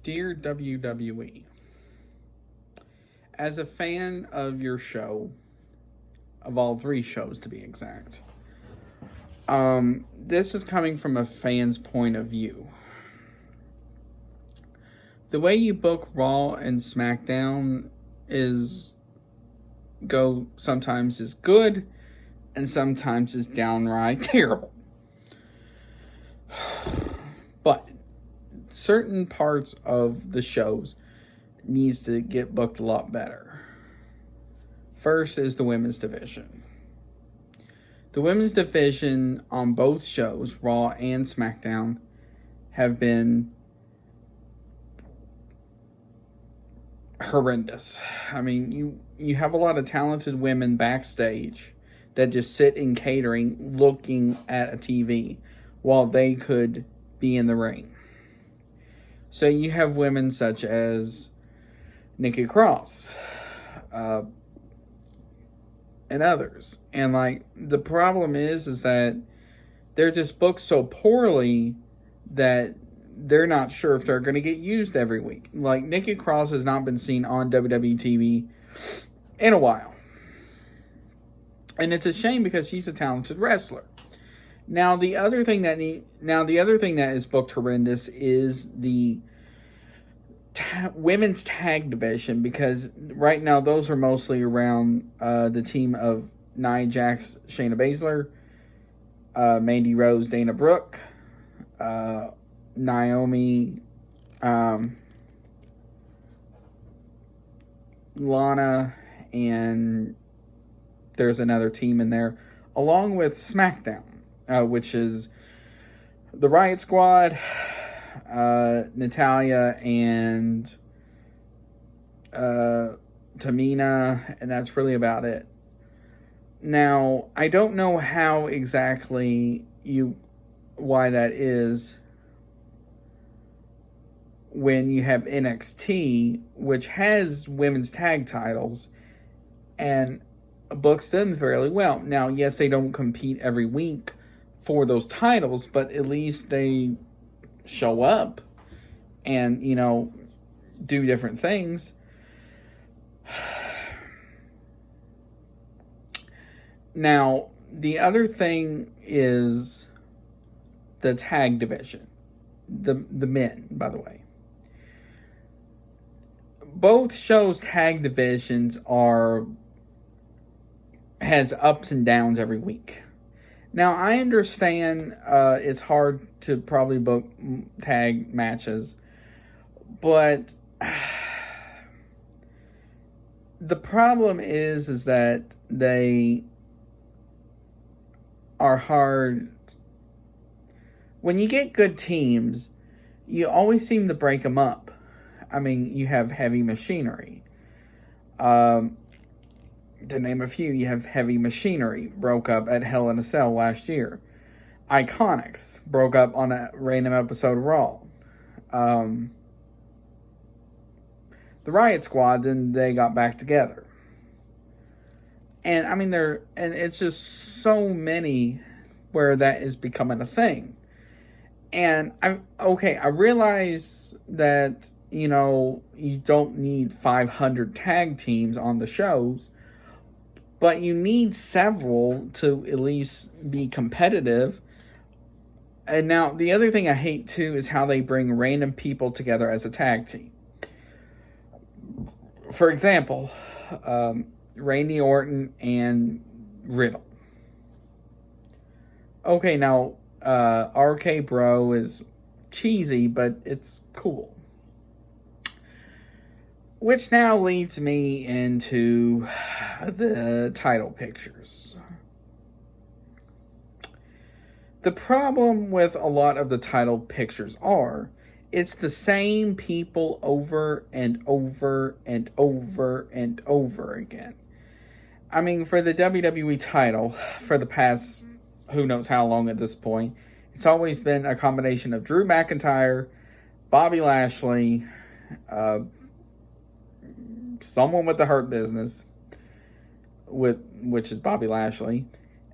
Dear WWE, as a fan of your show, of all three shows to be exact, this is coming from a fan's point of view. The way you book Raw and SmackDown sometimes is good and sometimes is downright terrible. But certain parts of the shows needs to get booked a lot better. First is the women's division. The women's division on both shows, Raw and SmackDown, have been horrendous. I mean, you have a lot of talented women backstage that just sit in catering looking at a TV while they could be in the ring. So you have women such as Nikki Cross and others. And like the problem is that they're just booked so poorly that they're not sure if they're going to get used every week. Like Nikki Cross has not been seen on WWE TV in a while. And it's a shame because she's a talented wrestler. Now the other thing that is booked horrendous is the women's tag division, because right now those are mostly around the team of Nia Jax, Shayna Baszler, Mandy Rose, Dana Brooke, Naomi, Lana, and there's another team in there, along with SmackDown, which is the Riot Squad, Natalya, and Tamina, and that's really about it. Now, I don't know how exactly why that is when you have NXT, which has women's tag titles, and books them fairly well. Now, yes, they don't compete every week for those titles, but at least they show up and, do different things. Now, the other thing is the tag division. The men, by the way. Both shows' tag divisions has ups and downs every week. Now, I understand it's hard to probably book tag matches, but the problem is that they are hard. When you get good teams, you always seem to break them up. I mean, you have Heavy Machinery. To name a few, you have Heavy Machinery, broke up at Hell in a Cell last year. Iconics broke up on a random episode of Raw. The Riot Squad, then they got back together. And I mean, it's just so many where that is becoming a thing. And I realize that, you don't need 500 tag teams on the shows, but you need several to at least be competitive. And now, the other thing I hate, too, is how they bring random people together as a tag team. For example, Randy Orton and Riddle. Okay, now, RK Bro is cheesy, but it's cool. Which now leads me into the title pictures. The problem with a lot of the title pictures it's the same people over and over and over and over again. I mean, for the WWE title, for the past who knows how long at this point, it's always been a combination of Drew McIntyre, Bobby Lashley, someone with the Hurt Business, which is Bobby Lashley,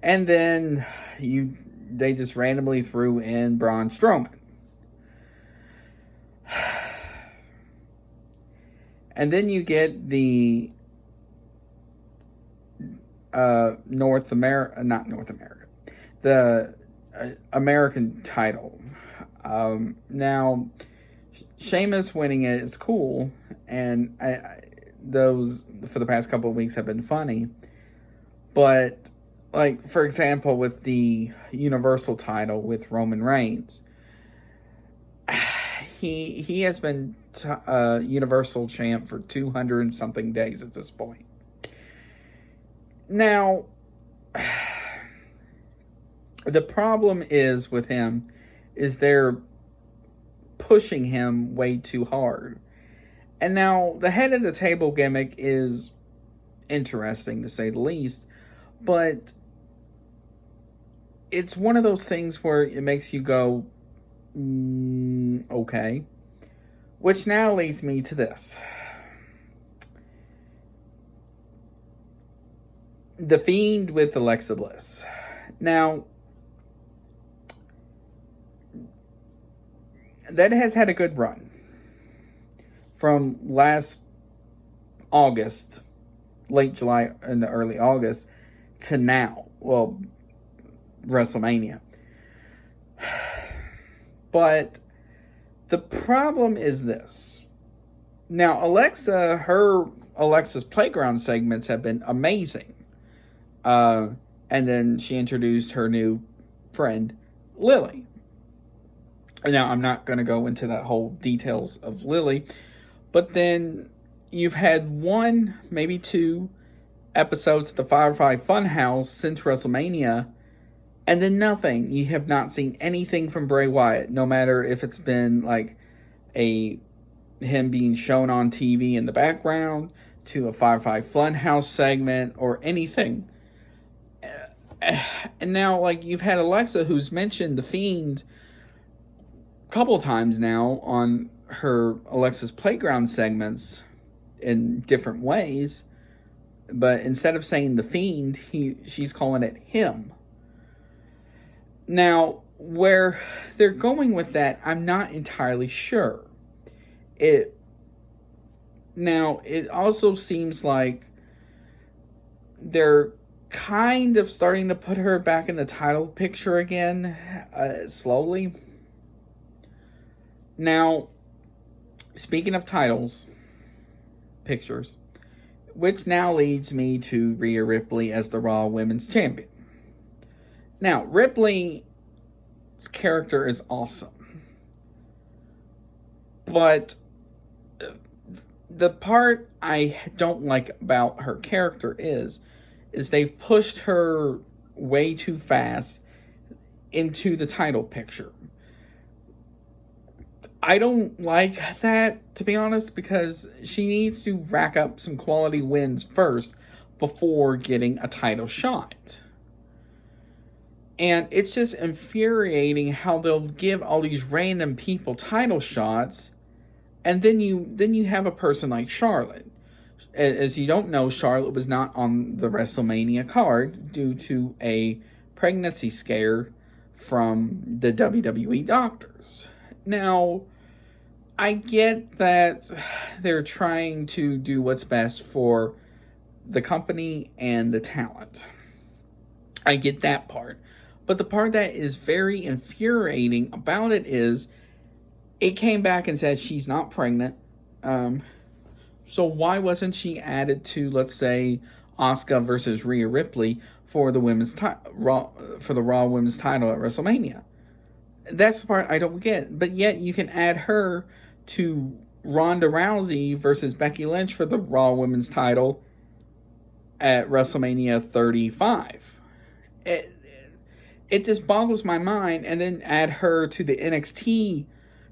and then they just randomly threw in Braun Strowman. And then you get the the American title. Now, Sheamus winning it is cool, and those for the past couple of weeks have been funny. But, like, for example, with the Universal title with Roman Reigns, he has been Universal champ for 200 and something days at this point. Now, the problem is with him is they're pushing him way too hard. And now the head of the table gimmick is interesting, to say the least, but it's one of those things where it makes you go, okay. Which now leads me to this. The Fiend with Alexa Bliss. Now, that has had a good run. From last August, late July and early August, to now. Well, WrestleMania. But the problem is this. Now, Alexa's Playground segments have been amazing. And then she introduced her new friend, Lily. Now, I'm not going to go into that whole details of Lily. But then you've had one, maybe two episodes of the Firefly Funhouse since WrestleMania. And then nothing. You have not seen anything from Bray Wyatt. No matter if it's been like him being shown on TV in the background, to a Firefly Funhouse segment, or anything. And now, like, you've had Alexa, who's mentioned The Fiend a couple times now on her Alexa's Playground segments in different ways. But instead of saying The Fiend, she's calling it him. Now, where they're going with that, I'm not entirely sure. It also seems like they're kind of starting to put her back in the title picture again, slowly. Now, speaking of titles, pictures, which now leads me to Rhea Ripley as the Raw Women's Champion. Now, Ripley's character is awesome. But the part I don't like about her character is they've pushed her way too fast into the title picture. I don't like that, to be honest, because she needs to rack up some quality wins first before getting a title shot. And it's just infuriating how they'll give all these random people title shots, and then you have a person like Charlotte. As you don't know, Charlotte was not on the WrestleMania card due to a pregnancy scare from the WWE doctors. Now, I get that they're trying to do what's best for the company and the talent. I get that part. But the part that is very infuriating about it is it came back and said she's not pregnant. So why wasn't she added to, let's say, Asuka versus Rhea Ripley for the Raw Women's title at WrestleMania? That's the part I don't get. But yet you can add her to Ronda Rousey versus Becky Lynch for the Raw Women's title at WrestleMania 35. It just boggles my mind. And then add her to the NXT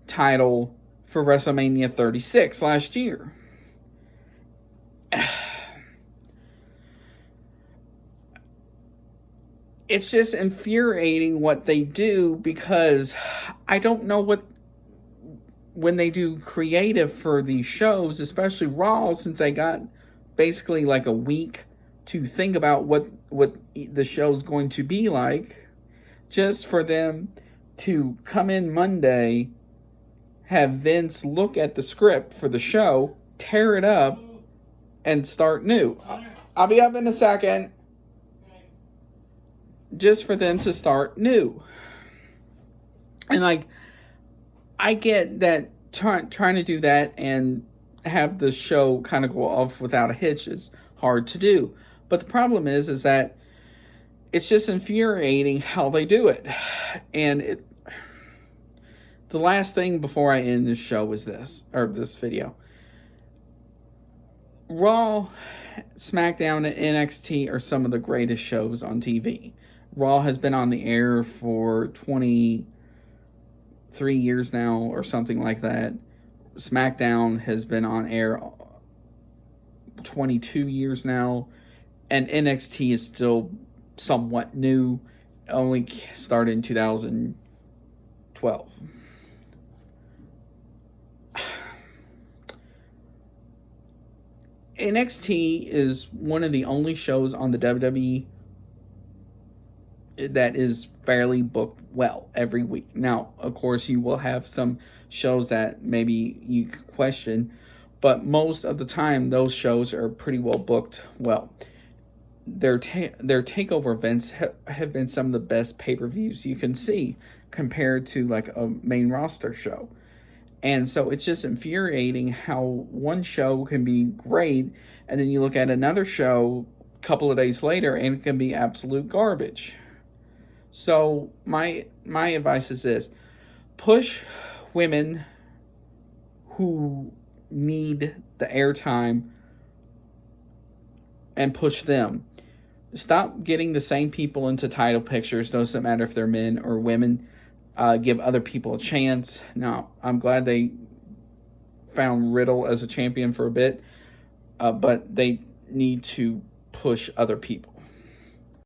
title for WrestleMania 36 last year. It's just infuriating what they do, because I don't know when they do creative for these shows, especially Raw, since they got basically like a week to think about what the show's going to be like, just for them to come in Monday, have Vince look at the script for the show, tear it up and start new. I'll be up in a second. Just for them to start new. And like, I get that trying to do that and have the show kind of go off without a hitch is hard to do. But the problem is that it's just infuriating how they do it. And the last thing before I end this show is this video. Raw, SmackDown, and NXT are some of the greatest shows on TV. Raw has been on the air for 23 years now or something like that. SmackDown has been on air 22 years now. And NXT is still somewhat new. Only started in 2012. NXT is one of the only shows on the WWE that is fairly booked well every week. Now, of course, you will have some shows that maybe you could question, but most of the time, those shows are pretty well booked well. Their takeover events have been some of the best pay-per-views you can see compared to like a main roster show. And so it's just infuriating how one show can be great, and then you look at another show a couple of days later and it can be absolute garbage. So my advice is this: push women who need the airtime and push them. Stop getting the same people into title pictures. Doesn't matter if they're men or women. Give other people a chance. Now, I'm glad they found Riddle as a champion for a bit, but they need to push other people.